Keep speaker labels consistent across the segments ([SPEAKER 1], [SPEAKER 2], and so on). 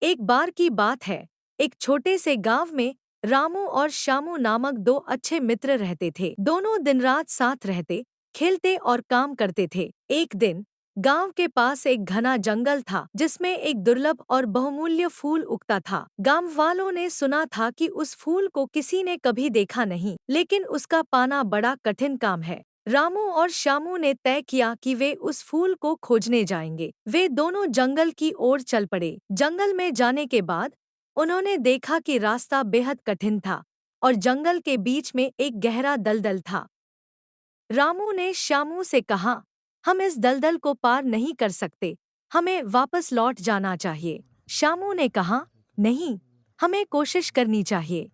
[SPEAKER 1] एक बार की बात है। एक छोटे से गांव में रामू और श्यामू नामक दो अच्छे मित्र रहते थे। दोनों दिन रात साथ रहते, खेलते और काम करते थे। एक दिन गांव के पास एक घना जंगल था जिसमें एक दुर्लभ और बहुमूल्य फूल उगता था। गांव वालों ने सुना था कि उस फूल को किसी ने कभी देखा नहीं, लेकिन उसका पाना बड़ा कठिन काम है। रामू और श्यामू ने तय किया कि वे उस फूल को खोजने जाएंगे। वे दोनों जंगल की ओर चल पड़े। जंगल में जाने के बाद उन्होंने देखा कि रास्ता बेहद कठिन था और जंगल के बीच में एक गहरा दलदल था। रामू ने श्यामू से कहा, हम इस दलदल को पार नहीं कर सकते, हमें वापस लौट जाना चाहिए। श्यामू ने कहा, नहीं, हमें कोशिश करनी चाहिए।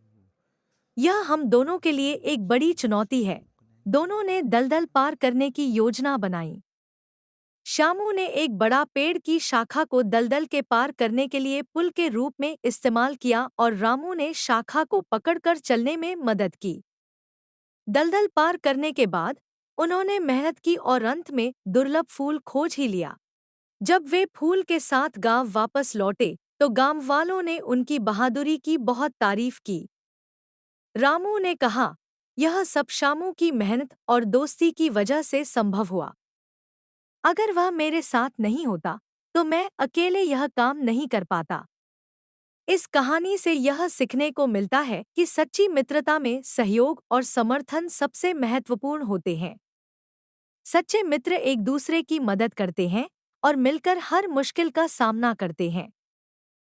[SPEAKER 1] यह हम दोनों के लिए एक बड़ी चुनौती है। दोनों ने दलदल पार करने की योजना बनाई। श्यामू ने एक बड़ा पेड़ की शाखा को दलदल के पार करने के लिए पुल के रूप में इस्तेमाल किया और रामू ने शाखा को पकड़कर चलने में मदद की। दलदल पार करने के बाद उन्होंने मेहनत की और अंत में दुर्लभ फूल खोज ही लिया। जब वे फूल के साथ गांव वापस लौटे तो गांव वालों ने उनकी बहादुरी की बहुत तारीफ की। रामू ने कहा, यह सब श्यामू की मेहनत और दोस्ती की वजह से संभव हुआ। अगर वह मेरे साथ नहीं होता तो मैं अकेले यह काम नहीं कर पाता। इस कहानी से यह सीखने को मिलता है कि सच्ची मित्रता में सहयोग और समर्थन सबसे महत्वपूर्ण होते हैं। सच्चे मित्र एक दूसरे की मदद करते हैं और मिलकर हर मुश्किल का सामना करते हैं।